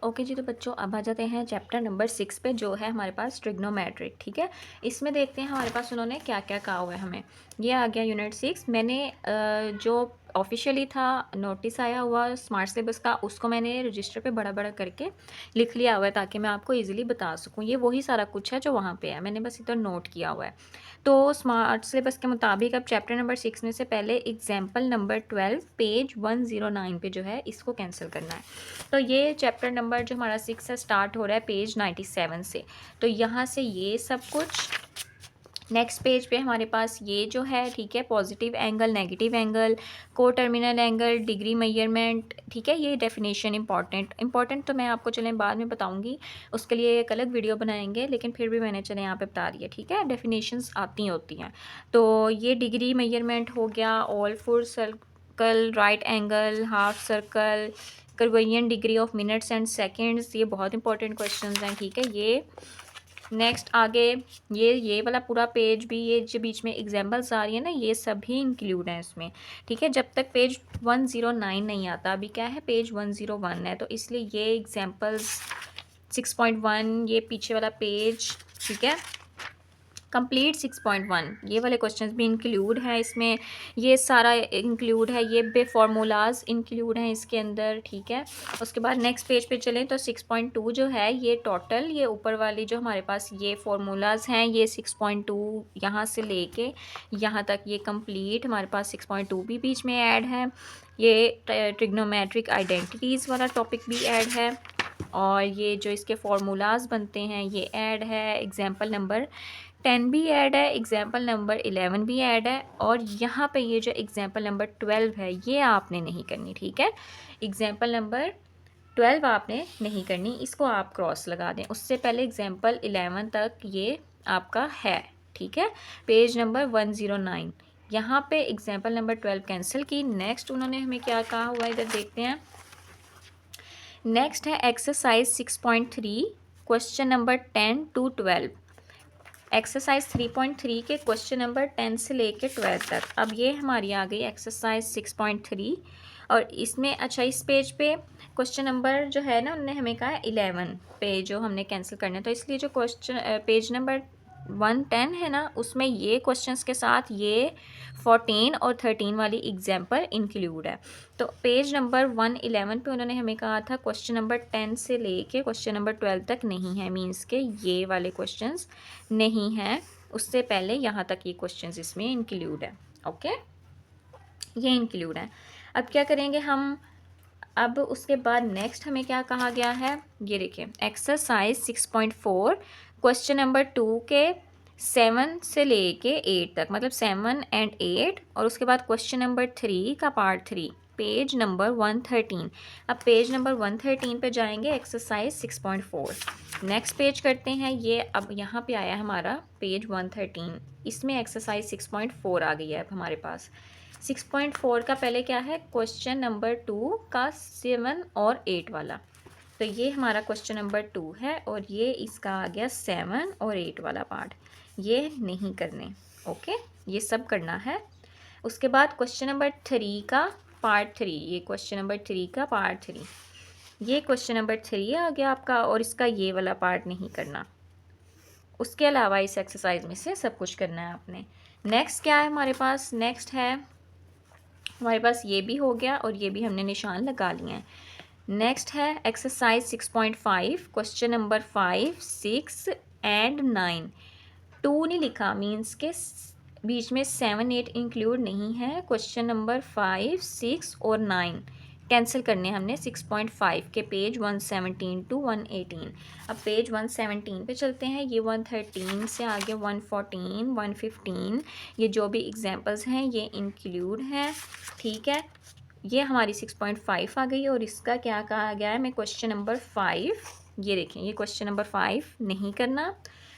Okay जी, तो बच्चों अब आ जाते हैं चैप्टर नंबर 6 पे, जो है हमारे पास ट्रिग्नोमेट्रिक। ठीक है, इसमें देखते हैं हमारे पास उन्होंने क्या क्या कहा हुआ है हमें। ये आ गया यूनिट 6। मैंने जो ऑफिशियली था नोटिस आया हुआ स्मार्ट सिलेबस का, उसको मैंने रजिस्टर पे बड़ा बड़ा करके लिख लिया हुआ है ताकि मैं आपको इजीली बता सकूं। ये वही सारा कुछ है जो वहाँ पे है, मैंने बस इधर नोट किया हुआ है। तो स्मार्ट सिलेबस के मुताबिक अब चैप्टर नंबर 6 में से पहले एग्जाम्पल नंबर 12 पेज 109 पे जो है इसको कैंसिल करना है। तो ये चैप्टर नंबर जो हमारा 6 है स्टार्ट हो रहा है पेज 97 से। तो यहाँ से ये सब कुछ नेक्स्ट पेज पे हमारे पास ये जो है, ठीक है, पॉजिटिव एंगल, नेगेटिव एंगल, को टर्मिनल एंगल, डिग्री मेजरमेंट, ठीक है, ये डेफिनेशन इंपॉर्टेंट तो मैं आपको चलें बाद में बताऊंगी, उसके लिए एक अलग वीडियो बनाएंगे, लेकिन फिर भी मैंने चले यहाँ पे बता दिया। ठीक है, डेफिनेशंस आती होती हैं। तो ये डिग्री मेजरमेंट हो गया, all four circle, right angle, half circle, कर्वेरियन degree of minutes and seconds, ये बहुत इंपॉर्टेंट क्वेश्चन हैं। ठीक है, ये नेक्स्ट आगे ये वाला पूरा पेज भी, ये जो बीच में एग्जाम्पल्स आ रही है ना, ये सभी इंक्लूड हैं इसमें। ठीक है, जब तक पेज 109 नहीं आता, अभी क्या है पेज 101 है, तो इसलिए ये एग्जाम्पल्स 6.1, ये पीछे वाला पेज, ठीक है, कंप्लीट 6.1, ये वाले क्वेश्चंस भी इंक्लूड हैं इसमें, ये सारा इंक्लूड है, ये बे फार्मूलाज इंक्लूड हैं इसके अंदर। ठीक है, उसके बाद नेक्स्ट पेज पे चलें तो 6.2 जो है ये टोटल, ये ऊपर वाली जो हमारे पास ये फार्मूलाज हैं, ये 6.2 यहाँ से लेके यहाँ तक ये कंप्लीट हमारे पास 6.2 भी बीच में ऐड है। ये ट्रिग्नोमेट्रिक आइडेंटिटीज़ वाला टॉपिक भी ऐड है, और ये जो इसके फार्मूलाज बनते हैं ये ऐड है। एग्जाम्पल नंबर 10 भी ऐड है, एग्जाम्पल नंबर 11 भी ऐड है, और यहाँ पे ये जो एग्जाम्पल नंबर 12 है ये आपने नहीं करनी। ठीक है, एग्जाम्पल नंबर 12 आपने नहीं करनी, इसको आप क्रॉस लगा दें। उससे पहले एग्जाम्पल 11 तक ये आपका है। ठीक है, पेज नंबर 109, यहाँ पे एग्जाम्पल नंबर 12 कैंसिल की। नेक्स्ट उन्होंने हमें क्या कहा हुआ है, इधर देखते हैं। नेक्स्ट है exercise 6.3, question number 10 to 12। Exercise 3.3 के क्वेश्चन नंबर 10 से लेके 12 तक। अब ये हमारी आ गई एक्सरसाइज 6.3, और इसमें अच्छा इस पेज पे क्वेश्चन नंबर जो है ना, उन्होंने हमें कहा है 11 पे जो हमने कैंसिल करना है, तो इसलिए जो क्वेश्चन पेज नंबर 110 है ना, उसमें ये क्वेश्चंस के साथ ये 14 और 13 वाली एग्जाम्पल इंक्लूड है। तो पेज नंबर 111 पे उन्होंने हमें कहा था क्वेश्चन नंबर 10 से लेके क्वेश्चन नंबर 12 तक नहीं है, मीन्स के ये वाले क्वेश्चंस नहीं हैं, उससे पहले यहाँ तक ये क्वेश्चंस इसमें इंक्लूड है। ओके, ये इंक्लूड है। अब क्या करेंगे हम, अब उसके बाद नेक्स्ट हमें क्या कहा गया है, ये देखिए एक्सरसाइज 6.4 क्वेश्चन नंबर 2 के 7 से लेके 8 तक, मतलब 7 and 8, और उसके बाद क्वेश्चन नंबर 3 का पार्ट 3, पेज नंबर 113। अब पेज नंबर 113 पे जाएंगे, एक्सरसाइज 6.4। नेक्स्ट पेज करते हैं ये, अब यहाँ पे आया हमारा पेज 113, इसमें एक्सरसाइज 6.4 आ गई है अब हमारे पास। 6.4 का पहले क्या है, क्वेश्चन नंबर 2 का 7 और 8 वाला, तो ये हमारा क्वेश्चन नंबर 2 है, और ये इसका आ गया 7 और 8 वाला पार्ट, ये नहीं करने। ओके, ये सब करना है। उसके बाद क्वेश्चन नंबर 3 का पार्ट 3, ये क्वेश्चन नंबर 3 का पार्ट 3, ये क्वेश्चन नंबर 3 आ गया आपका, और इसका ये वाला पार्ट नहीं करना। उसके अलावा इस एक्सरसाइज में से सब कुछ करना है आपने। नेक्स्ट क्या है हमारे पास, नेक्स्ट है हमारे पास ये भी हो गया, और ये भी हमने निशान लगा लिए हैं। नेक्स्ट है एक्सरसाइज 6.5 क्वेश्चन नंबर 5, 6 एंड 9। 2 नहीं लिखा, मीन्स के बीच में 7, 8 इंक्लूड नहीं है। क्वेश्चन नंबर 5, 6 और 9 कैंसिल करने हमने 6.5 के पेज 117 to 118। अब पेज 117 पे चलते हैं, ये 113 से आगे 114, 115, ये जो भी एग्जांपल्स हैं ये इंक्लूड हैं। ठीक है, ये हमारी 6.5 आ गई, और इसका क्या कहा गया है, मैं क्वेश्चन नंबर 5, ये देखें, ये क्वेश्चन नंबर 5 नहीं करना,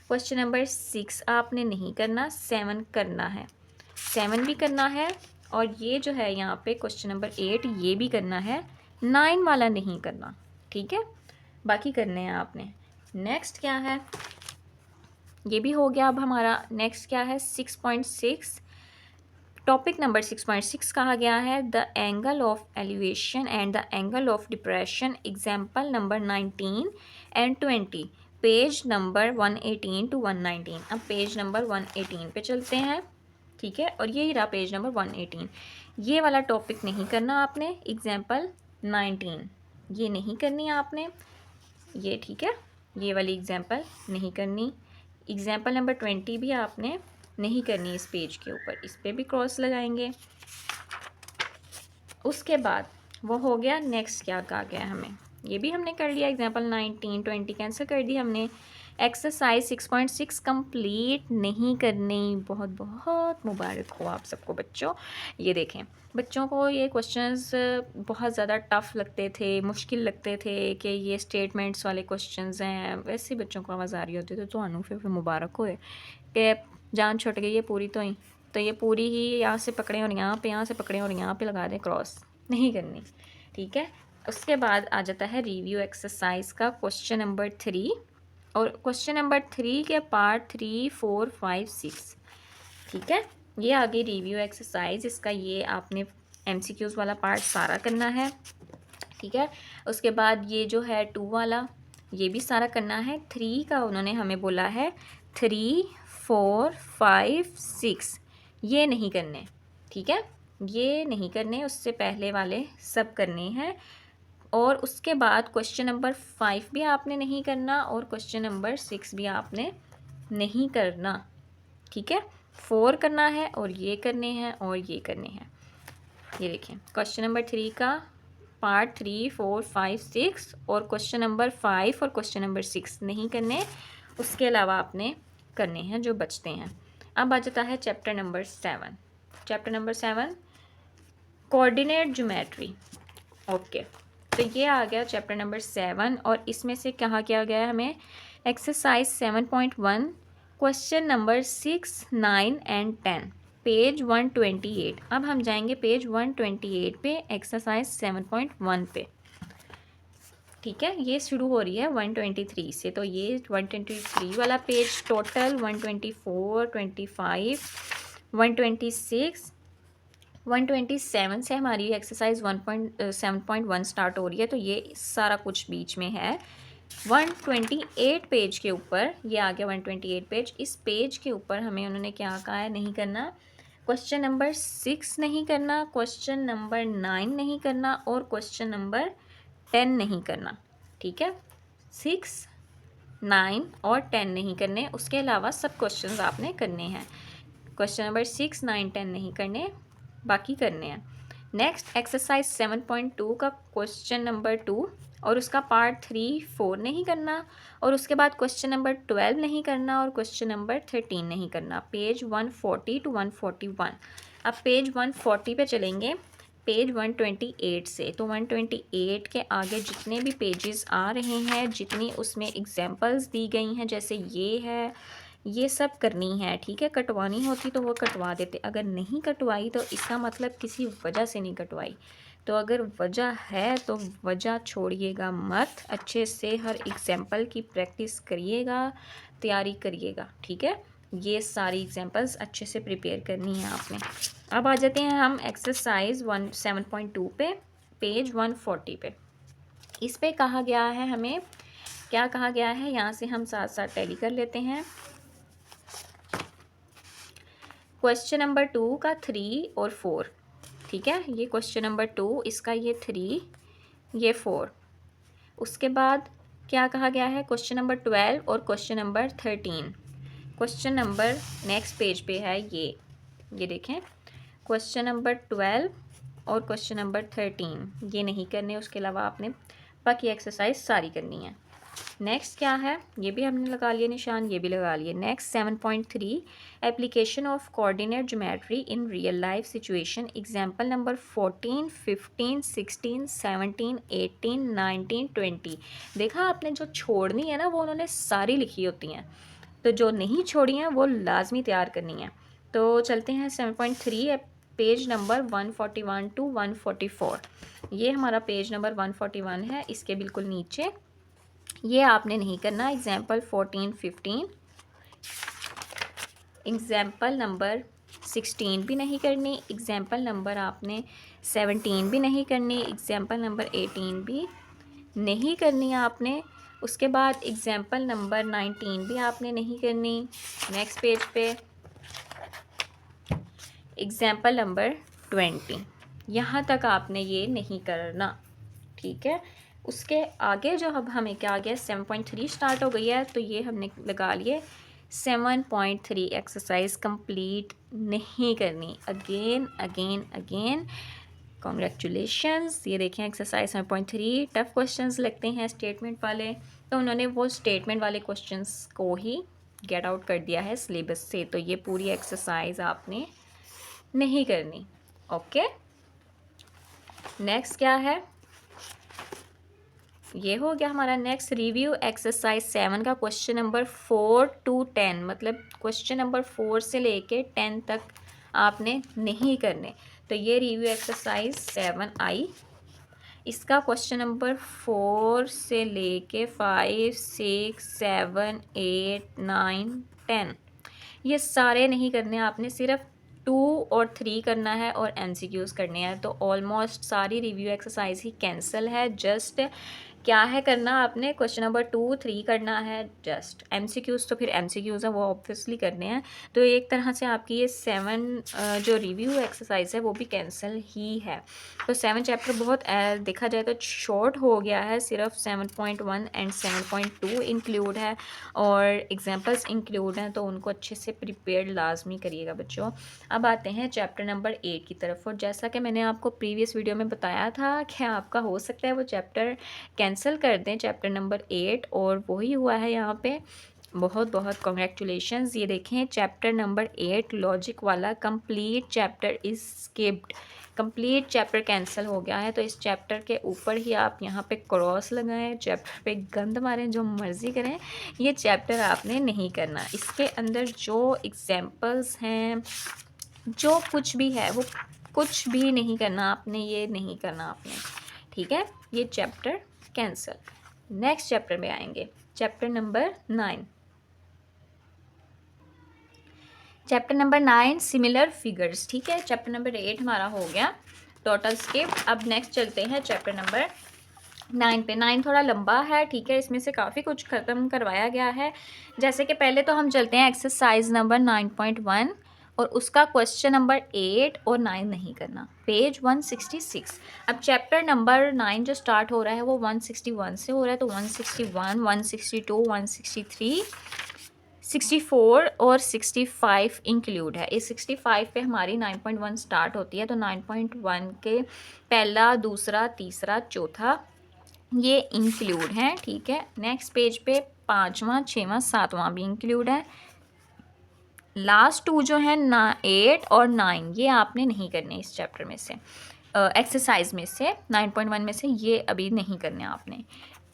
क्वेश्चन नंबर 6 आपने नहीं करना, 7 करना है, 7 भी करना है, और ये जो है यहाँ पे क्वेश्चन नंबर 8 ये भी करना है, 9 वाला नहीं करना। ठीक है, बाकी करने हैं आपने। नेक्स्ट क्या है, ये भी हो गया। अब हमारा नेक्स्ट क्या है, 6.6 टॉपिक नंबर 6.6 कहा गया है the angle of elevation and the angle of depression, example number 19 and 20, page number 118 to 119। अब पेज नंबर 118 पे चलते हैं, ठीक है, और यही रहा पेज नंबर 118। ये वाला टॉपिक नहीं करना आपने, एग्जाम्पल 19 ये नहीं करनी आपने, ये ठीक है, ये वाली एग्जाम्पल नहीं करनी। एग्जाम्पल नंबर 20 भी आपने नहीं करनी इस पेज के ऊपर, इस पर भी क्रॉस लगाएंगे। उसके बाद वो हो गया। नेक्स्ट क्या कहा गया हमें, ये भी हमने कर लिया, एग्जाम्पल 19 20 कैंसिल कर दी हमने। एक्सरसाइज 6.6 कंप्लीट नहीं करनी। बहुत बहुत मुबारक हो आप सबको बच्चों। ये देखें, बच्चों को ये क्वेश्चंस बहुत ज़्यादा टफ़ लगते थे, मुश्किल लगते थे कि ये स्टेटमेंट्स वाले क्वेश्चंस हैं। वैसे बच्चों को आवाज़ आ रही होती तो अनु फिर मुबारक होए कि जान छुट गई है पूरी। तो ये पूरी ही यहाँ से पकड़े और यहाँ से पकड़े और यहाँ पे लगा दें क्रॉस, नहीं करनी, ठीक है। उसके बाद आ जाता है रिव्यू एक्सरसाइज का क्वेश्चन नंबर 3, और क्वेश्चन नंबर 3 के पार्ट 3 4 5 6, ठीक है। ये आगे रिव्यू एक्सरसाइज, इसका ये आपने MCQs वाला पार्ट सारा करना है, ठीक है। उसके बाद ये जो है 2 वाला, ये भी सारा करना है। 3 का उन्होंने हमें बोला है 3 4 5 6 ये नहीं करने, ठीक है, ये नहीं करने, उससे पहले वाले सब करने हैं। और उसके बाद क्वेश्चन नंबर 5 भी आपने नहीं करना और क्वेश्चन नंबर 6 भी आपने नहीं करना, ठीक है। 4 करना है और ये करने हैं और ये करने हैं। ये देखें, क्वेश्चन नंबर 3 का पार्ट 3 4 5 6 और क्वेश्चन नंबर 5 और क्वेश्चन नंबर 6 नहीं करने, उसके अलावा आपने करने हैं जो बचते हैं। अब आ जाता है chapter number 7। Chapter number 7 coordinate geometry, okay. तो ये आ गया चैप्टर नंबर 7 और इसमें से कहा क्या गया है हमें, exercise 7.1 question number 6 9 and 10, page 128। अब हम जाएंगे पेज 128 पे, एक्सरसाइज 7.1 पे, ठीक है। ये शुरू हो रही है 123 से, तो ये 123 वाला पेज टोटल 124 25 126 127 से हमारी एक्सरसाइज 1.7.1 स्टार्ट हो रही है, तो ये सारा कुछ बीच में है। 128 पेज के ऊपर, ये आ गया 128 पेज। इस पेज के ऊपर हमें उन्होंने क्या कहा है नहीं करना, क्वेश्चन नंबर 6 नहीं करना, क्वेश्चन नंबर 9 नहीं करना और क्वेश्चन नंबर 10 नहीं करना, ठीक है। 6 9 और 10 नहीं करने, उसके अलावा सब क्वेश्चंस आपने करने हैं। क्वेश्चन नंबर 6 9 10 नहीं करने, बाकी करने हैं। नेक्स्ट एक्सरसाइज 7.2 का क्वेश्चन नंबर 2 और उसका पार्ट 3 4 नहीं करना, और उसके बाद क्वेश्चन नंबर 12 नहीं करना और क्वेश्चन नंबर 13 नहीं करना। Page 140 to 141। अब पेज 140 पे चलेंगे पेज 128 से। तो 128 के आगे जितने भी पेजेस आ रहे हैं, जितनी उसमें एग्जांपल्स दी गई हैं, जैसे ये है, ये सब करनी है, ठीक है। कटवानी होती तो वो कटवा देते, अगर नहीं कटवाई तो इसका मतलब किसी वजह से नहीं कटवाई। तो अगर वजह है तो वजह छोड़िएगा मत, अच्छे से हर एग्जाम्पल की प्रैक्टिस करिएगा, तैयारी करिएगा, ठीक है। ये सारी एग्जाम्पल्स अच्छे से प्रिपेयर करनी है आपने। अब आ जाते हैं हम एक्सरसाइज 7.2 पे, पेज 140 पे। इस पे कहा गया है हमें, क्या कहा गया है, यहाँ से हम साथ साथ टैली कर लेते हैं। क्वेश्चन नंबर 2 का 3 और 4, ठीक है। ये क्वेश्चन नंबर 2, इसका ये 3 ये 4। उसके बाद क्या कहा गया है, क्वेश्चन नंबर 12 और question number 13। Question number next page पे है ये देखें, क्वेश्चन नंबर 12 और क्वेश्चन नंबर 13 ये नहीं करने, उसके अलावा आपने बाकी एक्सरसाइज सारी करनी है। नेक्स्ट क्या है, ये भी हमने लगा लिया निशान, ये भी लगा लिए। Next 7.3 application of coordinate geometry in real life situation, example number 14 15 16 17 18 19 20। देखा आपने, जो छोड़नी है ना वो उन्होंने सारी लिखी होती हैं, तो जो नहीं छोड़ी हैं वो लाजमी तैयार करनी है। तो चलते हैं 7.3 पेज नंबर 141 टू 144। ये हमारा पेज नंबर 141 है, इसके बिल्कुल नीचे ये आपने नहीं करना। एग्जाम्पल 14 15, एग्जाम्पल नंबर 16 भी नहीं करनी, एग्जाम्पल नंबर आपने 17 भी नहीं करनी, एग्जाम्पल नंबर 18 भी नहीं करनी आपने। उसके बाद एग्जाम्पल नंबर 19 भी आपने नहीं करनी। नेक्स्ट पेज पे एग्जाम्पल नंबर 20, यहाँ तक आपने ये नहीं करना, ठीक है। उसके आगे जो अब हमें क्या आ गया, 7.3 स्टार्ट हो गई है, तो ये हमने लगा लिए 7.3 एक्सरसाइज कंप्लीट नहीं करनी। Again again again congratulations. ये देखें एक्सरसाइज 7.3 टफ क्वेश्चंस लगते हैं स्टेटमेंट वाले, तो उन्होंने वो स्टेटमेंट वाले क्वेश्चंस को ही गेट आउट कर दिया है सिलेबस से, तो ये पूरी एक्सरसाइज आपने नहीं करनी। ओके, नेक्स्ट क्या है, ये हो गया हमारा नेक्स्ट रिव्यू एक्सरसाइज 7 का क्वेश्चन नंबर 4 to 10, मतलब क्वेश्चन नंबर 4 से लेके 10 तक आपने नहीं करने। तो ये रिव्यू एक्सरसाइज 7 आई, इसका क्वेश्चन नंबर 4 से लेके 5, 6, 7, 8, 9, 10 ये सारे नहीं करने आपने, सिर्फ 2 और 3 करना है और MCQs करने हैं। तो ऑलमोस्ट सारी रिव्यू एक्सरसाइज ही कैंसिल है। जस्ट क्या है करना आपने, क्वेश्चन नंबर 2, 3 करना है जस्ट। MCQs तो फिर MCQs है, वो ऑब्वियसली करने हैं। तो एक तरह से आपकी ये 7 जो रिव्यू एक्सरसाइज है वो भी कैंसिल ही है। तो 7 चैप्टर बहुत देखा जाए तो शॉर्ट हो गया है, सिर्फ 7.1 एंड 7.2 इंक्लूड है और एग्जाम्पल्स इंक्लूड हैं, तो उनको अच्छे से प्रिपेयर लाजमी करिएगा बच्चों। अब आते हैं चैप्टर नंबर 8 की तरफ, और जैसा कि मैंने आपको प्रीवियस वीडियो में बताया था कि आपका हो सकता है वो चैप्टर कैंसिल कर दें, चैप्टर नंबर 8, और वही हुआ है यहाँ पे। बहुत बहुत कॉन्ग्रेचुलेशंस। ये देखें चैप्टर नंबर 8 लॉजिक वाला complete chapter is skipped, complete chapter cancel हो गया है। तो इस चैप्टर के ऊपर ही आप यहाँ पे क्रॉस लगाएं, चैप्टर पे गंद मारें, जो मर्ज़ी करें, ये चैप्टर आपने नहीं करना। इसके अंदर जो एग्जाम्पल्स हैं, जो कुछ भी है, वो कुछ भी नहीं करना आपने, ये नहीं करना आपने, ठीक है। ये चैप्टर कैंसिल। नेक्स्ट चैप्टर में आएंगे, chapter number 9। Chapter number 9 similar figures, ठीक है। चैप्टर नंबर 8 हमारा हो गया टोटल स्किप। अब नेक्स्ट चलते हैं चैप्टर नंबर 9 पे। 9 थोड़ा लंबा है, ठीक है, इसमें से काफ़ी कुछ ख़त्म करवाया गया है। जैसे कि पहले तो हम चलते हैं एक्सरसाइज नंबर 9.1 और उसका क्वेश्चन नंबर 8 और 9 नहीं करना, पेज 166। अब चैप्टर नंबर 9 जो स्टार्ट हो रहा है वो 161 से हो रहा है, तो 161, 162, 163, 64 और 65 इंक्लूड है। इस 65 पे हमारी 9.1 स्टार्ट होती है, तो 9.1 के पहला, दूसरा, तीसरा, चौथा ये इंक्लूड हैं, ठीक है। नेक्स्ट पेज पे 5वां, 6वां, 7वां भी इंक्लूड है। लास्ट 2 जो है 8 और 9 ये आपने नहीं करने इस चैप्टर में से, एक्सरसाइज में से 9.1 में से ये अभी नहीं करने आपने,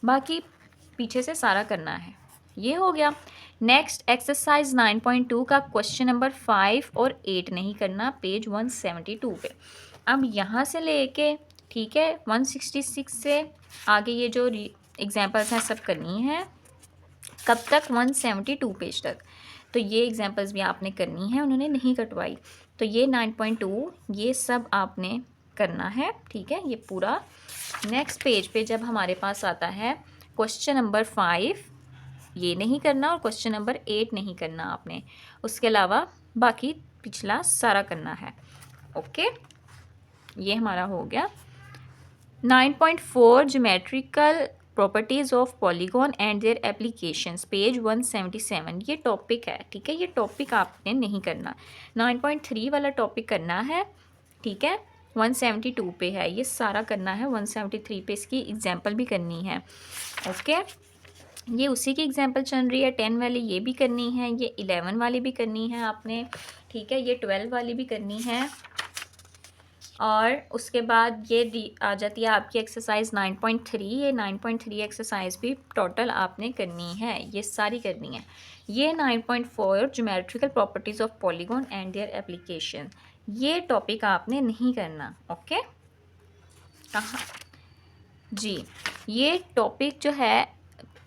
बाकी पीछे से सारा करना है। ये हो गया। नेक्स्ट एक्सरसाइज 9.2 का क्वेश्चन नंबर 5 और 8 नहीं करना, पेज 172 पे। अब यहाँ से लेके, ठीक है, 166 से आगे ये जो एग्जाम्पल्स हैं सब करनी है। कब तक, 172 पेज तक। तो ये एग्जाम्पल्स भी आपने करनी है, उन्होंने नहीं कटवाई। तो ये 9.2 ये सब आपने करना है, ठीक है, ये पूरा। नेक्स्ट पेज पे जब हमारे पास आता है क्वेश्चन नंबर 5 ये नहीं करना और क्वेश्चन नंबर 8 नहीं करना आपने, उसके अलावा बाकी पिछला सारा करना है। ओके, ये हमारा हो गया। 9.4 geometrical properties of polygon and their applications, page 177 ये टॉपिक है, ठीक है, ये टॉपिक आपने नहीं करना। 9.3 वाला टॉपिक करना है, ठीक है, 172 पे है, ये सारा करना है। 173 पे इसकी एग्जाम्पल भी करनी है। ओके, ये उसी की एग्जाम्पल चल रही है। 10 वाली ये भी करनी है, ये 11 वाली भी करनी है आपने, ठीक है, ये 12 वाली भी करनी है। और उसके बाद ये आ जाती है आपकी एक्सरसाइज 9.3, ये 9.3 एक्सरसाइज भी टोटल आपने करनी है, ये सारी करनी है। ये 9.4 geometrical properties of polygon and their application, ये टॉपिक आपने नहीं करना। ओके, कहाँ जी, ये टॉपिक जो है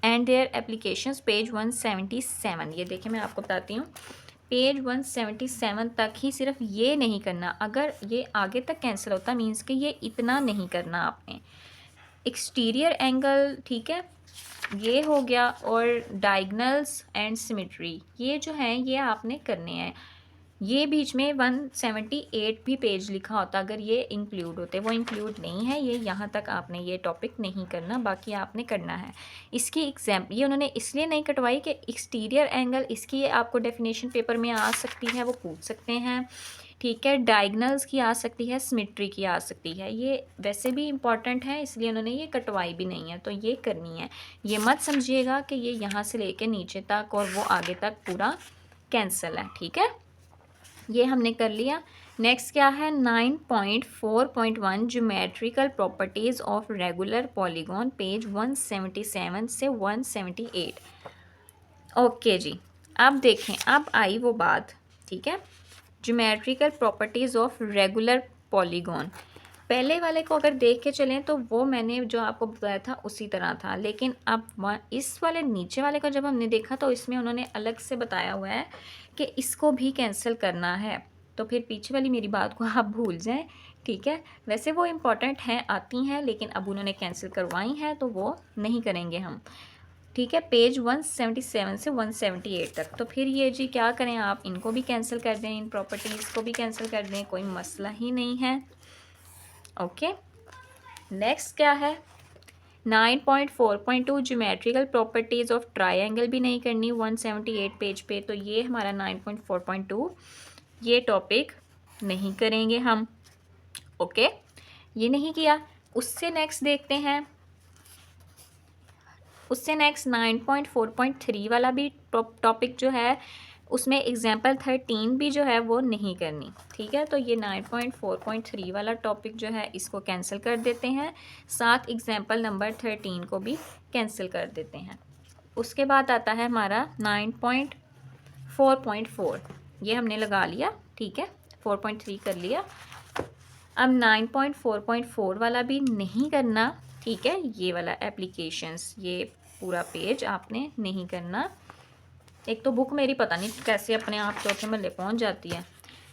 एंड देयर एप्लीकेशंस, पेज 177, ये देखिए मैं आपको बताती हूँ। पेज 177 तक ही सिर्फ ये नहीं करना। अगर ये आगे तक कैंसिल होता मीन्स कि ये इतना नहीं करना आपने। एक्सटीरियर एंगल, ठीक है, ये हो गया, और डायगनल्स एंड सिमेट्री ये जो हैं ये आपने करने हैं। ये बीच में 178 भी पेज लिखा होता अगर ये इंक्लूड होते, वो इंक्लूड नहीं है, ये यहाँ तक आपने ये टॉपिक नहीं करना, बाकी आपने करना है। इसकी एग्जाम्पल ये उन्होंने इसलिए नहीं कटवाई कि एक्सटीरियर एंगल इसकी ये आपको डेफिनेशन पेपर में आ सकती है, वो पूछ सकते हैं, ठीक है। डायगनल्स की आ सकती है, सिमेट्री की आ सकती है, ये वैसे भी इम्पॉर्टेंट है, इसलिए उन्होंने ये कटवाई भी नहीं है, तो ये करनी है। ये मत समझिएगा कि ये यहाँ से लेके नीचे तक और वो आगे तक पूरा कैंसिल है, ठीक है। ये हमने कर लिया। नेक्स्ट क्या है, 9.4.1 geometrical properties of regular polygon, page 177 से 178। ओके जी, अब देखें, अब आई वो बात, ठीक है, geometrical properties of regular polygon. पहले वाले को अगर देख के चलें तो वो मैंने जो आपको बताया था उसी तरह था, लेकिन अब इस वाले नीचे वाले को जब हमने देखा तो इसमें उन्होंने अलग से बताया हुआ है कि इसको भी कैंसिल करना है। तो फिर पीछे वाली मेरी बात को आप भूल जाएं, ठीक है। वैसे वो इम्पॉर्टेंट हैं, आती हैं, लेकिन अब उन्होंने कैंसिल करवाई हैं तो वो नहीं करेंगे हम, ठीक है। पेज 177 से 178 तक। तो फिर ये जी क्या करें, आप इनको भी कैंसिल कर दें, इन प्रॉपर्टीज़ को भी कैंसिल कर दें, कोई मसला ही नहीं है। ओके, नेक्स्ट क्या है, 9.4.2 ज्योमेट्रिकल प्रॉपर्टीज़ ऑफ ट्रायंगल भी नहीं करनी 178 पेज पे। तो ये हमारा 9.4.2 ये टॉपिक नहीं करेंगे हम। ओके, ये नहीं किया। उससे नेक्स्ट देखते हैं, उससे नेक्स्ट 9.4.3 वाला भी टॉपिक जो है उसमें एग्जाम्पल 13 भी जो है वो नहीं करनी, ठीक है। तो ये 9.4.3 वाला टॉपिक जो है इसको कैंसिल कर देते हैं, साथ एग्जाम्पल नंबर 13 को भी कैंसिल कर देते हैं। उसके बाद आता है हमारा 9.4.4, ये हमने लगा लिया, ठीक है, 4.3 कर लिया। अब 9.4.4 वाला भी नहीं करना, ठीक है, ये वाला एप्लीकेशंस, ये पूरा पेज आपने नहीं करना। एक तो बुक मेरी पता नहीं कैसे अपने आप चौथे महल्ले पहुंच जाती है।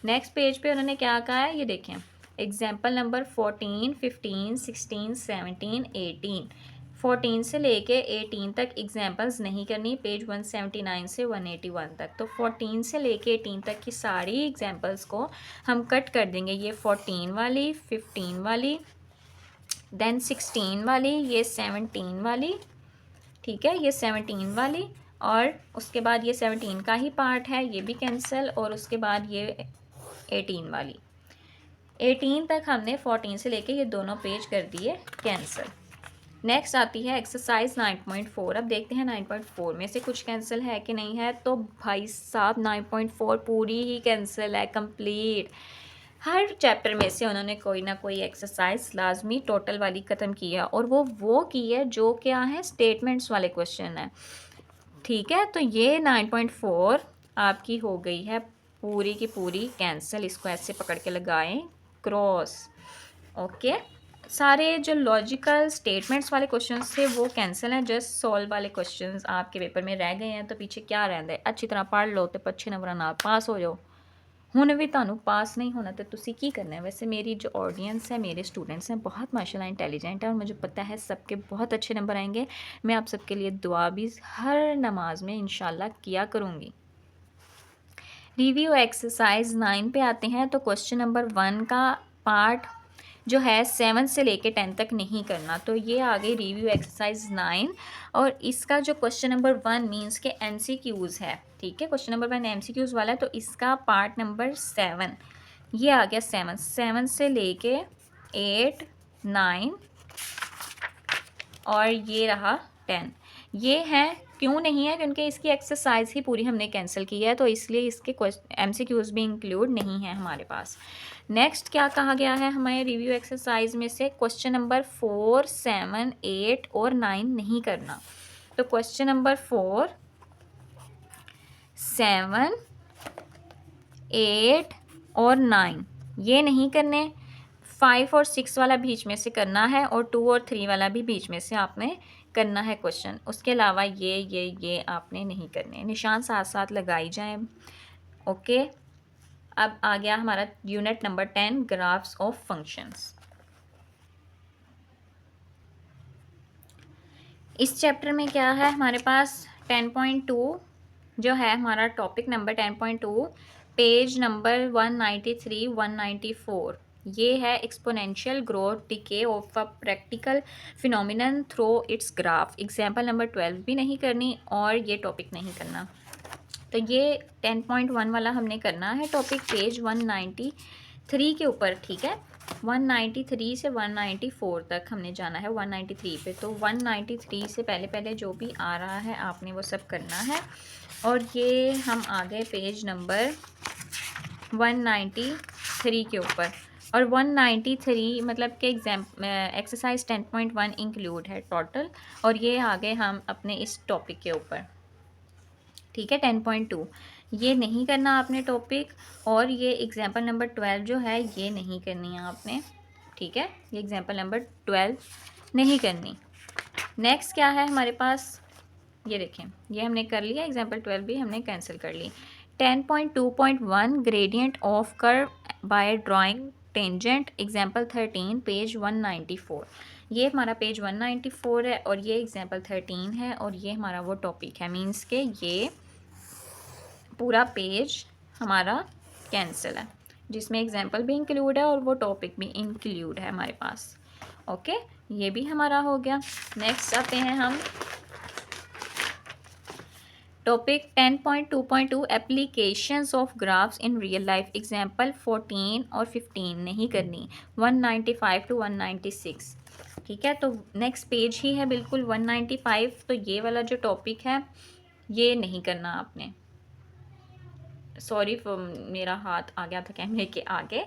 नेक्स्ट पेज पे उन्होंने क्या कहा है, ये देखें, एग्जाम्पल नंबर 14, 15, 16, 17, 18, 14 से लेके 18 तक एग्जाम्पल्स नहीं करनी, पेज 179 से 181 तक। तो 14 से लेके 18 तक की सारी एग्जाम्पल्स को हम कट कर देंगे, ये 14 वाली, 15 वाली, देन 16 वाली, ये 17 वाली, ठीक है, ये 17 वाली, और उसके बाद ये 17 का ही पार्ट है, ये भी कैंसिल, और उसके बाद ये 18 वाली, 18 तक हमने 14 से लेके ये दोनों पेज कर दिए कैंसिल। नेक्स्ट आती है एक्सरसाइज 9.4। अब देखते हैं 9.4 में से कुछ कैंसिल है कि नहीं है। तो भाई साहब 9.4 पूरी ही कैंसिल है, कंप्लीट। हर चैप्टर में से उन्होंने कोई ना कोई एक्सरसाइज लाजमी टोटल वाली ख़त्म की है, और वो की है जो क्या है, स्टेटमेंट्स वाले क्वेश्चन है, ठीक है। तो ये 9.4 आपकी हो गई है पूरी की पूरी कैंसिल। इसको ऐसे पकड़ के लगाएं क्रॉस। ओके, सारे जो लॉजिकल स्टेटमेंट्स वाले क्वेश्चंस थे वो कैंसिल हैं, जस्ट सॉल्व वाले क्वेश्चंस आपके पेपर में रह गए हैं। तो पीछे क्या रहता है, अच्छी तरह पढ़ लो तो अच्छे नंबर नाल पास हो जाओ। ਹੁਣ भी ਤੁਹਾਨੂੰ पास नहीं होना तो तुसी की करना है। वैसे मेरी जो ऑडियंस है, मेरे स्टूडेंट्स हैं, बहुत माशाल्लाह इंटेलिजेंट है, और मुझे पता है सबके बहुत अच्छे नंबर आएंगे। मैं आप सबके लिए दुआ भी हर नमाज में इंशाल्लाह किया करूँगी। रिव्यू एक्सरसाइज 9 पे आते हैं। तो क्वेश्चन नंबर 1 का पार्ट जो है 7 से लेके 10 तक नहीं करना। तो ये आ गई रिव्यू एक्सरसाइज 9, और इसका जो क्वेश्चन नंबर 1 मीन्स के MCQs है, ठीक है। क्वेश्चन नंबर 1 MCQs वाला है, तो इसका पार्ट नंबर 7 ये आ गया। 7 से लेके 8, 9 और ये रहा 10। ये है, क्यों नहीं है, क्योंकि इसकी एक्सरसाइज ही पूरी हमने कैंसिल की है, तो इसलिए इसके MCQs भी इंक्लूड नहीं है हमारे पास। नेक्स्ट क्या कहा गया है हमारे रिव्यू एक्सरसाइज में से, क्वेश्चन नंबर 4, 7, 8 और 9 नहीं करना। तो क्वेश्चन नंबर 4, 7, 8 और 9 ये नहीं करने। 5 और 6 वाला बीच में से करना है, और 2 और 3 वाला भी बीच में से आपने करना है क्वेश्चन। उसके अलावा ये आपने नहीं करने। निशान साथ साथ लगाई जाएं। ओके, अब आ गया हमारा unit number 10, graphs of functions. इस चैप्टर में क्या है हमारे पास 10.2 जो है हमारा टॉपिक नंबर 10.2, पेज नंबर 193 194, ये है exponential growth decay of a practical phenomenon through it's graph. Example number 12 भी नहीं करनी और ये टॉपिक नहीं करना। तो ये 10.1 वाला हमने करना है टॉपिक पेज 193 के ऊपर, ठीक है। 193 से 194 तक हमने जाना है, 193 पे। तो 193 से पहले पहले जो भी आ रहा है आपने वो सब करना है। और ये हम आ गए पेज नंबर 193 के ऊपर, और 193 मतलब कि एक्सरसाइज 10.1 इंक्लूड है टोटल, और ये आ गए हम अपने इस टॉपिक के ऊपर, ठीक है। 10.2 ये नहीं करना आपने टॉपिक, और ये एग्जाम्पल नंबर 12 जो है ये नहीं करनी है आपने, ठीक है। ये एग्जाम्पल नंबर 12 नहीं करनी। नेक्स्ट क्या है हमारे पास, ये देखें, ये हमने कर लिया, एग्जाम्पल 12 भी हमने कैंसिल कर ली। 10.2.1 gradient of curve by drawing tangent, example 13, page 194। ये हमारा पेज 194 है और ये एग्जाम्पल 13 है, और ये हमारा वो टॉपिक है। मीन्स के ये पूरा पेज हमारा कैंसिल है, जिसमें एग्जाम्पल भी इंक्लूड है और वो टॉपिक भी इंक्लूड है हमारे पास। ओके, ये भी हमारा हो गया। नेक्स्ट आते हैं हम topic 10.2.2 applications of graphs in real life, example 14 और 15 नहीं करनी, 195 टू 196, ठीक है। तो नेक्स्ट पेज ही है बिल्कुल 195, तो ये वाला जो टॉपिक है ये नहीं करना आपने। सॉरी, मेरा हाथ आ गया था कैमरे के आगे,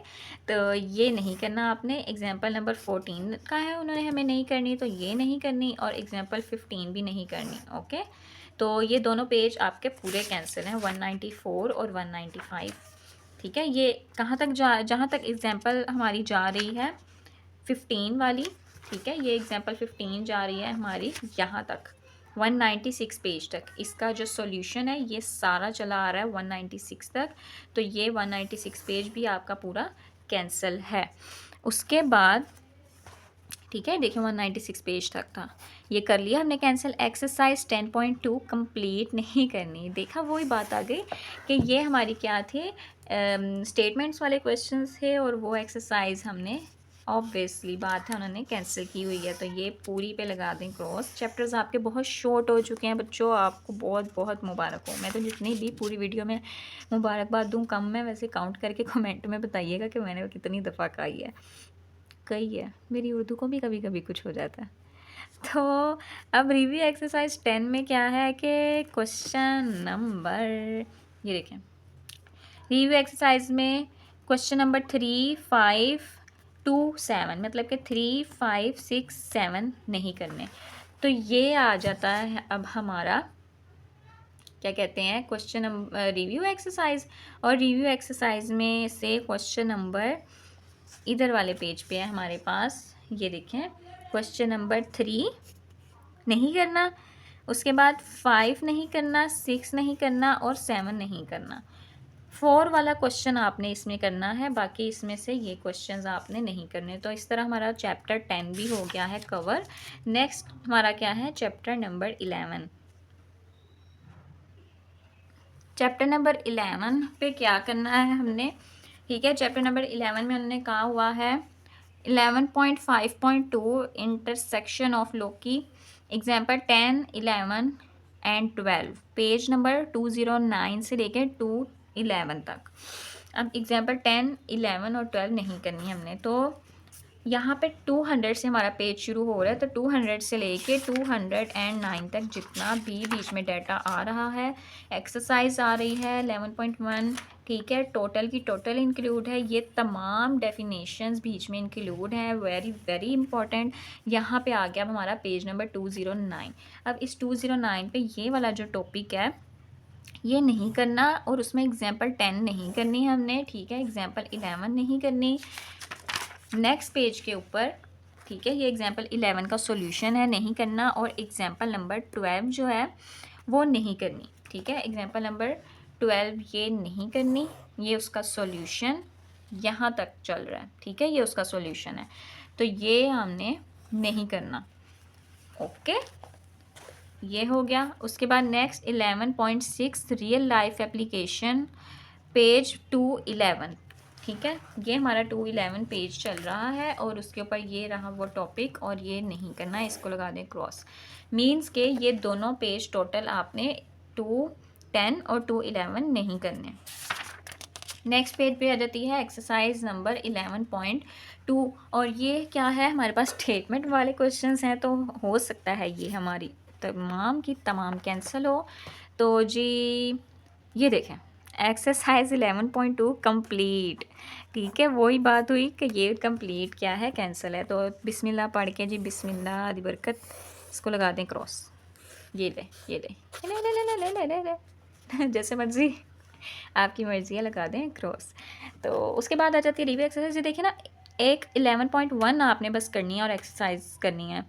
तो ये नहीं करना आपने। एग्जाम्पल नंबर 14 का है, उन्होंने हमें नहीं करनी, तो ये नहीं करनी, और एग्जाम्पल 15 भी नहीं करनी। ओके, तो ये दोनों पेज आपके पूरे कैंसिल हैं, 194 और 195, ठीक है। ये कहाँ तक जहाँ तक एग्जाम्पल हमारी जा रही है 15 वाली, ठीक है, ये एग्जाम्पल 15 जा रही है हमारी यहाँ तक 196 पेज तक। इसका जो सॉल्यूशन है ये सारा चला आ रहा है 196 तक, तो ये 196 पेज भी आपका पूरा कैंसिल है। उसके बाद, ठीक है, देखिए 196 पेज तक था, ये कर लिया हमने कैंसिल। एक्सरसाइज 10.2 कंप्लीट नहीं करनी। देखा, वही बात आ गई कि ये हमारी क्या थे, स्टेटमेंट्स वाले क्वेश्चंस थे, और वो एक्सरसाइज हमने ऑब्वियसली बात है उन्होंने कैंसिल की हुई है, तो ये पूरी पे लगा दें क्रॉस। चैप्टर्स आपके बहुत शॉर्ट हो चुके हैं बच्चों, आपको बहुत बहुत मुबारक हो। मैं तो जितनी भी पूरी वीडियो में मुबारकबाद दूँ कम है, वैसे काउंट करके कमेंट में बताइएगा कि मैंने कितनी दफ़ा कही है। मेरी उर्दू को भी कभी कभी कुछ हो जाता है। तो अब रिव्यू एक्सरसाइज 10 में क्या है कि क्वेश्चन नंबर, ये देखें, रिव्यू एक्सरसाइज में क्वेश्चन नंबर 3, 5 टू 7, मतलब कि 3, 5, 6, 7 नहीं करने। तो ये आ जाता है अब हमारा क्या कहते हैं क्वेश्चन नंबर रिव्यू एक्सरसाइज, और रिव्यू एक्सरसाइज में से क्वेश्चन नंबर इधर वाले पेज पे है हमारे पास, ये देखें, क्वेश्चन नंबर 3 नहीं करना, उसके बाद 5 नहीं करना, 6 नहीं करना, और 7 नहीं करना। 4 वाला क्वेश्चन आपने इसमें करना है, बाकी इसमें से ये क्वेश्चंस आपने नहीं करने। तो इस तरह हमारा चैप्टर 10 भी हो गया है कवर। नेक्स्ट हमारा क्या है, चैप्टर नंबर 11। चैप्टर नंबर 11 पे क्या करना है हमने, ठीक है। चैप्टर नंबर 11 में उन्होंने कहा हुआ है 11.5.2 intersection of Loki, example 10, 11 and 12, page number 209 से लेकर 211 तक। अब एग्जाम्पल 10, 11 और 12 नहीं करनी हमने, तो यहाँ पे 200 से हमारा पेज शुरू हो रहा है, तो 200 से लेके 209 तक जितना भी बीच में डाटा आ रहा है, एक्सरसाइज आ रही है 11.1, ठीक है, टोटल की टोटल इंक्लूड है, ये तमाम डेफिनेशंस बीच में इंक्लूड हैं, वेरी वेरी इंपॉर्टेंट। यहाँ पे आ गया अब हमारा पेज नंबर 209। अब इस 209 पे ये वाला जो टॉपिक है ये नहीं करना, और उसमें एग्जाम्पल 10 नहीं करनी है हमने, ठीक है, एग्जाम्पल 11 नहीं करनी। नेक्स्ट पेज के ऊपर, ठीक है, ये एग्जाम्पल 11 का सॉल्यूशन है, नहीं करना, और एग्जाम्पल नंबर 12 जो है वो नहीं करनी, ठीक है। एग्जाम्पल नंबर 12 ये नहीं करनी, ये उसका सॉल्यूशन यहाँ तक चल रहा है, ठीक है, ये उसका सॉल्यूशन है, तो ये हमने नहीं करना। ओके, ये हो गया। उसके बाद next 11.6 real life application page 211, ठीक है, ये हमारा 211 पेज चल रहा है और उसके ऊपर ये रहा वो टॉपिक और ये नहीं करना है, इसको लगा दें क्रॉस। मीन्स के ये दोनों पेज टोटल आपने 210 और 211 नहीं करने। नेक्स्ट पेज पे आ जाती है एक्सरसाइज नंबर 11.2 और ये क्या है, हमारे पास स्टेटमेंट वाले क्वेश्चंस हैं, तो हो सकता है ये हमारी तमाम की तमाम कैंसिल हो। तो जी ये देखें एक्सरसाइज 11.2 कंप्लीट, ठीक है, वही बात हुई कि ये कंप्लीट क्या है, कैंसिल है। तो बिस्मिल्लाह पढ़ के जी, बिस्मिल्लाह आदि बरकत, इसको लगा दें क्रॉस। ये ले ये ले ले ले ले ले ले ले ले जैसे मर्जी आपकी मर्जी है, लगा दें क्रॉस। तो उसके बाद आ जाती है रिव्यू एक्सरसाइज। ये देखिए ना, एक 11.1 आपने बस करनी है और एक्सरसाइज करनी है,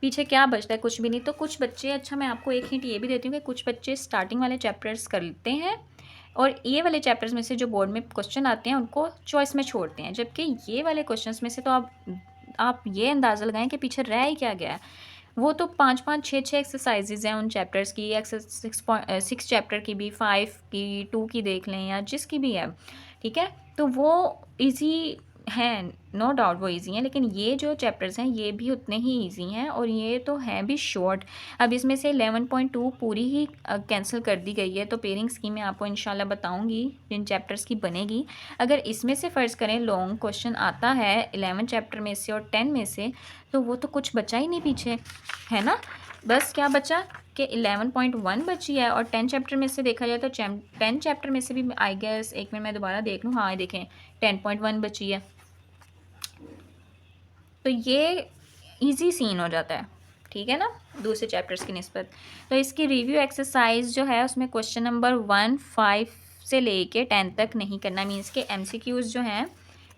पीछे क्या बचता है, कुछ भी नहीं। तो कुछ बच्चे, अच्छा मैं आपको एक हिंट ये भी देती हूँ कि कुछ बच्चे स्टार्टिंग वाले चैप्टर्स कर लेते हैं और ये वाले चैप्टर्स में से जो बोर्ड में क्वेश्चन आते हैं उनको चॉइस में छोड़ते हैं, जबकि ये वाले क्वेश्चंस में से तो आप ये अंदाज़ा लगाएं कि पीछे रह ही क्या गया है। वो तो 5-5 6-6 एक्सरसाइजेज हैं उन चैप्टर्स की, 6 चैप्टर की भी, 5 की, 2 की देख लें या जिसकी भी है, ठीक है। तो वो इजी हैं, नो डाउट वो इजी हैं, लेकिन ये जो चैप्टर्स हैं ये भी उतने ही इजी हैं और ये तो हैं भी शॉर्ट। अब इसमें से 11.2 पूरी ही कैंसिल कर दी गई है, तो पेयरिंग स्कीम में आपको इंशाल्लाह बताऊंगी जिन चैप्टर्स की बनेगी। अगर इसमें से फ़र्ज़ करें लॉन्ग क्वेश्चन आता है 11 चैप्टर में से और 10 में से, तो वो तो कुछ बचा ही नहीं पीछे, है ना। बस क्या बचा कि 11.1 बची है और 10 चैप्टर में से देखा जाए तो 10 चैप्टर में से भी आई गेस, एक मिनट मैं दोबारा देख लूँ, हाँ देखें 10.1 बची है, तो ये इजी सीन हो जाता है, ठीक है ना, दूसरे चैप्टर्स की निस्बत। तो इसकी रिव्यू एक्सरसाइज जो है उसमें क्वेश्चन नंबर 1, 5 से लेके 10 तक नहीं करना। मीन्स के MCQs जो हैं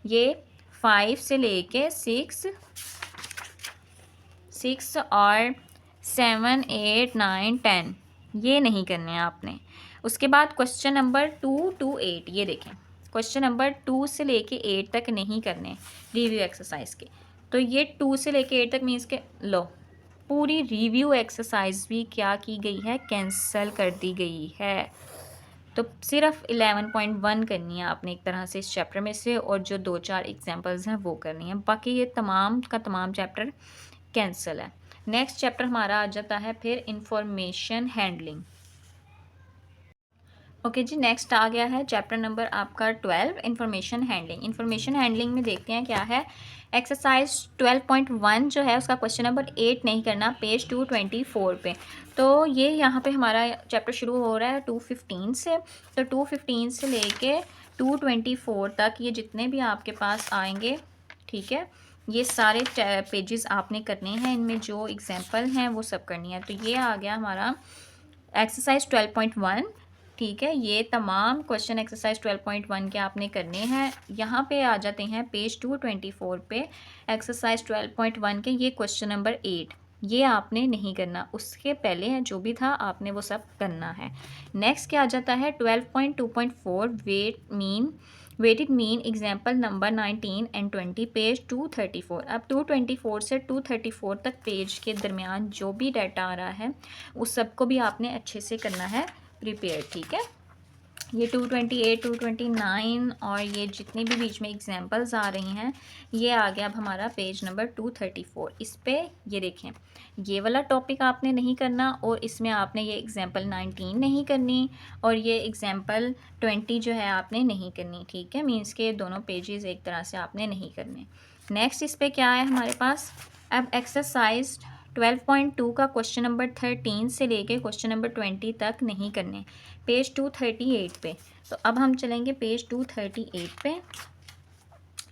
ये 5 से लेके 6 और 7, 8, 9, 10 ये नहीं करने हैं आपने। उसके बाद क्वेश्चन नंबर 2 to 8, ये देखें क्वेश्चन नंबर 2 से लेके 8 तक नहीं करने रिव्यू एक्सरसाइज के। तो ये 2 से लेके 8 तक मीन्स के लो पूरी रिव्यू एक्सरसाइज भी क्या की गई है, कैंसिल कर दी गई है। तो सिर्फ 11.1 करनी है आपने एक तरह से इस चैप्टर में से, और जो 2-4 एग्जांपल्स हैं वो करनी है, बाकी ये तमाम का तमाम चैप्टर कैंसिल है। नेक्स्ट चैप्टर हमारा आ जाता है फिर इंफॉर्मेशन हैंडलिंग। ओके जी, नेक्स्ट आ गया है चैप्टर नंबर आपका 12 इंफॉर्मेशन हैंडलिंग। इंफॉर्मेशन हैंडलिंग में देखते हैं क्या है। एक्सरसाइज 12.1 जो है उसका क्वेश्चन नंबर 8 नहीं करना, पेज 224 पे। तो ये यहाँ पे हमारा चैप्टर शुरू हो रहा है 215 से, तो 215 से लेके 224 तक ये जितने भी आपके पास आएंगे, ठीक है, ये सारे पेजेस आपने करने हैं, इनमें जो एग्जाम्पल हैं वो सब करनी है। तो ये आ गया हमारा एक्सरसाइज 12.1, ठीक है, ये तमाम क्वेश्चन एक्सरसाइज 12.1 के आपने करने हैं। यहाँ पे आ जाते हैं पेज 224 पे, एक्सरसाइज 12.1 के ये क्वेश्चन नंबर 8 ये आपने नहीं करना, उसके पहले है जो भी था आपने वो सब करना है। नेक्स्ट क्या आ जाता है 12.2.4 weighted mean example number 19 and 20, page 234। अब 224 से 234 तक पेज के दरमियान जो भी डाटा आ रहा है उस सबको भी आपने अच्छे से करना है प्रिपेयर, ठीक है। ये 228, 229 और ये जितनी भी बीच में एग्जांपल्स आ रही हैं ये आ गया अब हमारा पेज नंबर 234। इस पे ये देखें ये वाला टॉपिक आपने नहीं करना और इसमें आपने ये एग्जांपल 19 नहीं करनी और ये एग्जांपल 20 जो है आपने नहीं करनी, ठीक है। मीन्स के दोनों पेजेस एक तरह से आपने नहीं करने। नेक्स्ट इस पे क्या है हमारे पास, अब एक्सरसाइज 12.2 का क्वेश्चन नंबर 13 से लेके क्वेश्चन नंबर 20 तक नहीं करने, पेज 238 पे। तो अब हम चलेंगे पेज 238 पे,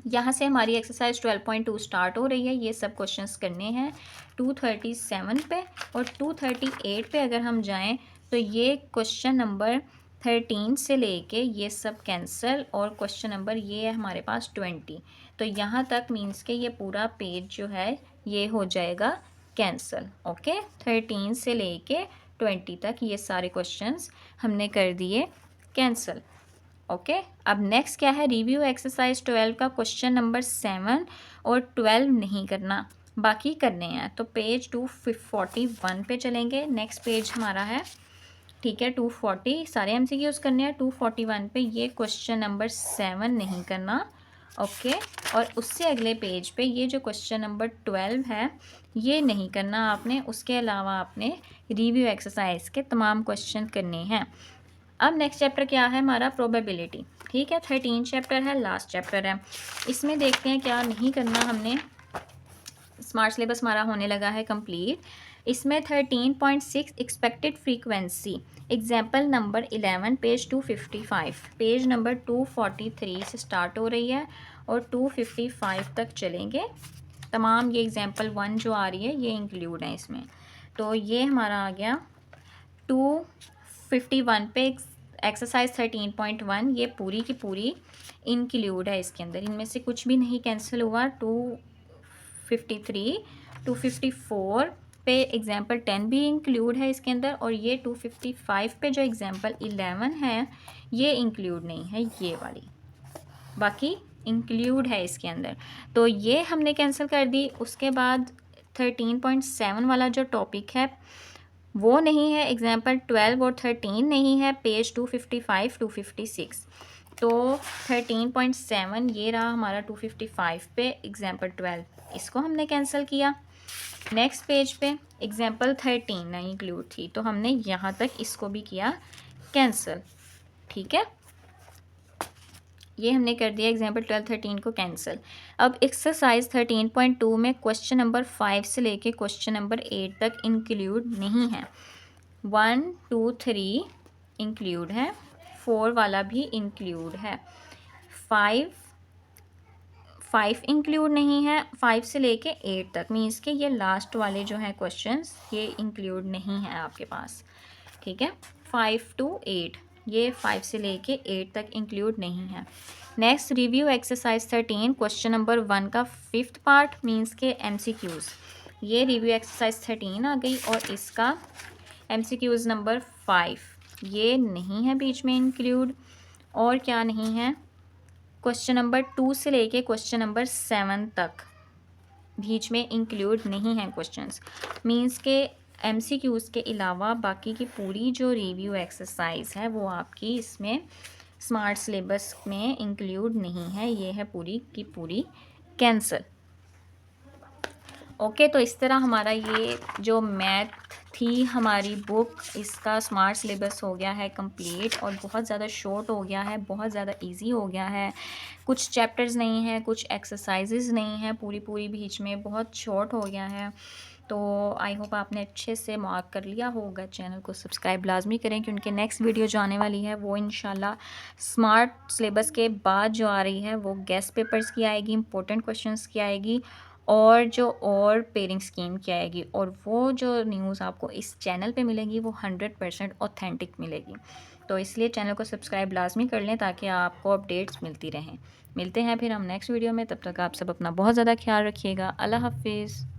यहाँ से हमारी एक्सरसाइज 12.2 स्टार्ट हो रही है, ये सब क्वेश्चंस करने हैं 237 पे और 238 पे अगर हम जाएं तो ये क्वेश्चन नंबर 13 से लेके ये सब कैंसिल और क्वेश्चन नंबर ये है हमारे पास 20। तो यहाँ तक मीन्स के ये पूरा पेज जो है ये हो जाएगा कैंसिल। ओके, 13 से लेके 20 तक ये सारे क्वेश्चंस हमने कर दिए कैंसिल। ओके, अब नेक्स्ट क्या है, रिव्यू एक्सरसाइज 12 का क्वेश्चन नंबर 7 और 12 नहीं करना, बाकी करने हैं। तो पेज 241 पे चलेंगे, नेक्स्ट पेज हमारा है, ठीक है, 240, सारे एमसीक्यूज करने हैं। 241 पे ये क्वेश्चन नंबर 7 नहीं करना। ओके, और उससे अगले पेज पे ये जो क्वेश्चन नंबर 12 है ये नहीं करना आपने। उसके अलावा आपने रिव्यू एक्सरसाइज के तमाम क्वेश्चन करने हैं। अब नेक्स्ट चैप्टर क्या है हमारा, प्रोबेबिलिटी, ठीक है, 13 चैप्टर है, लास्ट चैप्टर है। इसमें देखते हैं क्या नहीं करना हमने। स्मार्ट सिलेबस हमारा होने लगा है कंप्लीट। इसमें 13.6 expected frequency, example number 11, page 255, page number 243 से स्टार्ट हो रही है और 255 तक चलेंगे। तमाम ये एग्जाम्पल 1 जो आ रही है ये इंक्लूड है इसमें। तो ये हमारा आ गया 251 पे एक्सरसाइज 13.1, ये पूरी की पूरी इंक्लूड है इसके अंदर, इनमें से कुछ भी नहीं कैंसिल हुआ। 253, 254 पे एग्जाम्पल 10 भी इंक्लूड है इसके अंदर, और ये 255 पे जो एग्जाम्पल 11 है ये इंक्लूड नहीं है, ये वाली बाकी इंक्लूड है इसके अंदर। तो ये हमने कैंसिल कर दी। उसके बाद 13.7 वाला जो टॉपिक है वो नहीं है, एग्जाम्पल 12 और 13 नहीं है, पेज 255, 256। तो 13.7 ये रहा हमारा 255 पे एग्जाम्पल 12, इसको हमने कैंसिल किया। नेक्स्ट पेज पे एग्जाम्पल 13 नहीं इंक्लूड थी, तो हमने यहाँ तक इसको भी किया कैंसिल, ठीक है, ये हमने कर दिया एग्जाम्पल 12, 13 को कैंसिल। अब एक्सरसाइज 13.2 में क्वेश्चन नंबर 5 से लेके क्वेश्चन नंबर 8 तक इंक्लूड नहीं है। 1, 2, 3 इंक्लूड है, 4 वाला भी इंक्लूड है, 5 इंक्लूड नहीं है, 5 से लेके 8 तक, मीन्स के ये लास्ट वाले जो हैं क्वेश्चंस ये इंक्लूड नहीं है आपके पास, ठीक है। 5 to 8 ये 5 से लेके 8 तक इंक्लूड नहीं है। Next review exercise 13 question number 1 का 5th पार्ट, मीन्स के एमसीक्यूज, ये रिव्यू एक्सरसाइज 13 आ गई, और इसका एमसीक्यूज नंबर 5 ये नहीं है बीच में इंक्लूड। और क्या नहीं है, क्वेश्चन नंबर 2 से लेके क्वेश्चन नंबर 7 तक बीच में इंक्लूड नहीं है क्वेश्चंस, मींस के एमसीक्यूज़ के अलावा बाकी की पूरी जो रिव्यू एक्सरसाइज है वो आपकी इसमें स्मार्ट सिलेबस में इंक्लूड नहीं है, ये है पूरी की पूरी कैंसिल। ओके, तो इस तरह हमारा ये जो मैथ थी हमारी बुक, इसका स्मार्ट सिलेबस हो गया है कंप्लीट, और बहुत ज़्यादा शॉर्ट हो गया है, बहुत ज़्यादा इजी हो गया है। कुछ चैप्टर्स नहीं हैं, कुछ एक्सरसाइजेज नहीं हैं, पूरी पूरी बीच में बहुत शॉर्ट हो गया है। तो आई होप आपने अच्छे से मार्क कर लिया होगा। चैनल को सब्सक्राइब लाजमी करें क्योंकि नेक्स्ट वीडियो जो आने वाली है वो इंशाल्लाह स्मार्ट सिलेबस के बाद जो आ रही है वो गेस्ट पेपर्स की आएगी, इंपॉर्टेंट क्वेश्चंस की आएगी, और पेयरिंग स्कीम की आएगी, और वो जो न्यूज़ आपको इस चैनल पे मिलेगी वो 100% ऑथेंटिक मिलेगी। तो इसलिए चैनल को सब्सक्राइब लाजमी कर लें ताकि आपको अपडेट्स मिलती रहें। मिलते हैं फिर हम नेक्स्ट वीडियो में, तब तक आप सब अपना बहुत ज़्यादा ख्याल रखिएगा। अल्लाह हाफिज़।